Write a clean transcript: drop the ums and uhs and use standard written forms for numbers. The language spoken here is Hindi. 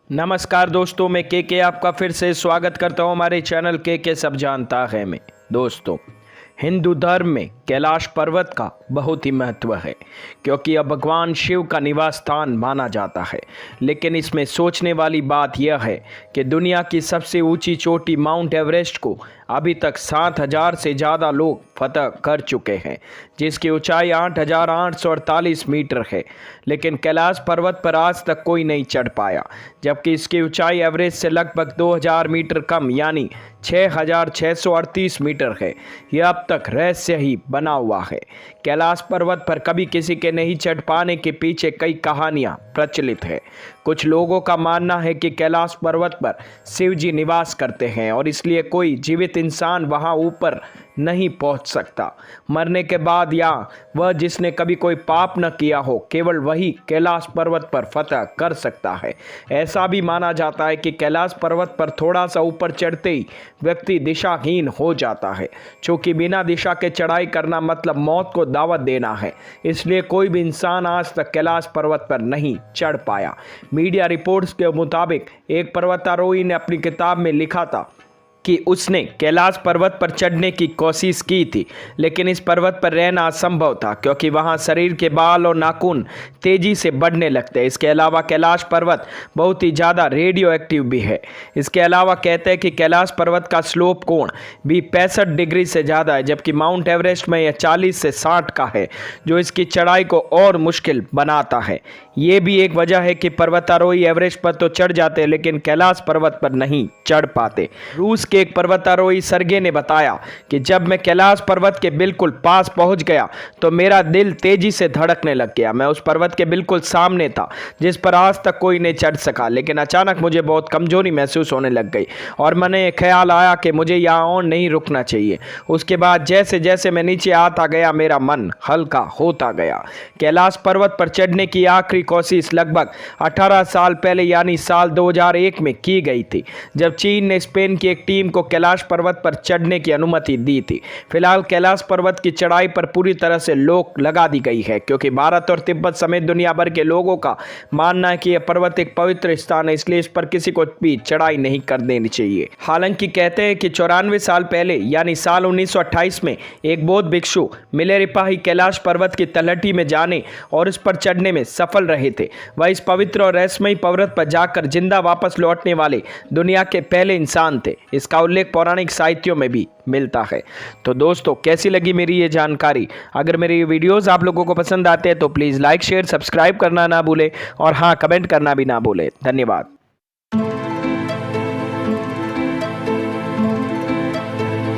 नमस्कार दोस्तों, मैं के आपका फिर से स्वागत करता हूं हमारे चैनल के सब जानता है में। दोस्तों, हिंदू धर्म में कैलाश पर्वत का बहुत ही महत्व है क्योंकि यह भगवान शिव का निवास स्थान माना जाता है। लेकिन इसमें सोचने वाली बात यह है कि दुनिया की सबसे ऊंची चोटी माउंट एवरेस्ट को अभी तक 7,000 से ज़्यादा लोग फतह कर चुके हैं, जिसकी ऊंचाई 8,848 मीटर है। लेकिन कैलाश पर्वत पर आज तक कोई नहीं चढ़ पाया, जबकि इसकी ऊंचाई एवरेज से लगभग 2,000 मीटर कम यानी 6,638 मीटर है। यह अब तक रहस्य ही बना हुआ है। कैलाश पर्वत पर कभी किसी के नहीं चढ़ पाने के पीछे कई कहानियां प्रचलित है। कुछ लोगों का मानना है कि कैलाश पर्वत पर शिव जी निवास करते हैं और इसलिए कोई जीवित इंसान वहां ऊपर नहीं पहुंच सकता। मरने के बाद या वह जिसने कभी कोई पाप न किया हो, केवल वही कैलाश पर्वत पर फतह कर सकता है। ऐसा भी माना जाता है कि कैलाश पर्वत पर थोड़ा सा ऊपर चढ़ते ही व्यक्ति दिशाहीन हो जाता है। चूँकि बिना दिशा के चढ़ाई करना मतलब मौत को दावत देना है, इसलिए कोई भी इंसान आज तक कैलाश पर्वत पर नहीं चढ़ पाया। मीडिया रिपोर्ट्स के मुताबिक एक पर्वतारोही ने अपनी किताब में लिखा था कि उसने कैलाश पर्वत पर चढ़ने की कोशिश की थी, लेकिन इस पर्वत पर रहना असंभव था क्योंकि वहां शरीर के बाल और नाखून तेजी से बढ़ने लगते हैं। इसके अलावा कैलाश पर्वत बहुत ही ज़्यादा रेडियो एक्टिव भी है। इसके अलावा कहते हैं कि कैलाश पर्वत का स्लोप कोण भी 65 डिग्री से ज़्यादा है, जबकि माउंट एवरेस्ट में यह 40 से 60 का है, जो इसकी चढ़ाई को और मुश्किल बनाता है। ये भी एक वजह है कि पर्वतारोही एवरेस्ट पर तो चढ़ जाते हैं लेकिन कैलाश पर्वत पर नहीं चढ़ पाते। रूस के एक पर्वतारोही सर्गे ने बताया कि जब मैं कैलाश पर्वत के बिल्कुल पास पहुंच गया तो मेरा दिल तेजी से धड़कने लग गया। मैं उस पर्वत के बिल्कुल सामने था जिस पर आज तक कोई नहीं चढ़ सका, लेकिन अचानक मुझे बहुत कमजोरी महसूस होने लग गई और मन ख्याल आया कि मुझे यहाँ और नहीं रुकना चाहिए। उसके बाद जैसे जैसे मैं नीचे आता गया मेरा मन हल्का होता गया। कैलाश पर्वत पर चढ़ने की आखिरी कोशिश लगभग 18 साल पहले यानी साल 2001 में की गई थी, जब चीन ने स्पेन की एक टीम को कैलाश पर्वत पर चढ़ने की अनुमति दी थी। फिलहाल कैलाश पर्वत की चढ़ाई पर पूरी तरह से रोक लगा दी गई है क्योंकि भारत और तिब्बत समेत दुनिया भर के लोगों का मानना है कि यह पर्वत एक पवित्र स्थान है, इसलिए इस पर किसी को भी चढ़ाई नहीं कर देनी चाहिए। हालांकि कहते हैं कि 94 साल पहले यानी साल 1928 में एक बौद्ध भिक्षु मिलेरिपाही कैलाश पर्वत की तलहटी में जाने और इस पर चढ़ने में सफल रहे थे। वह इस पवित्र और रहस्यमयी पर्वत पर जाकर जिंदा वापस लौटने वाले दुनिया के पहले इंसान थे। इसका उल्लेख पौराणिक साहित्यों में भी मिलता है। तो दोस्तों, कैसी लगी मेरी ये जानकारी? अगर मेरे ये वीडियोस आप लोगों को पसंद आते हैं तो प्लीज़ लाइक शेयर सब्सक्राइब करना ना भूलें और हाँ, कमेंट करना भी ना भूलें। धन्यवाद।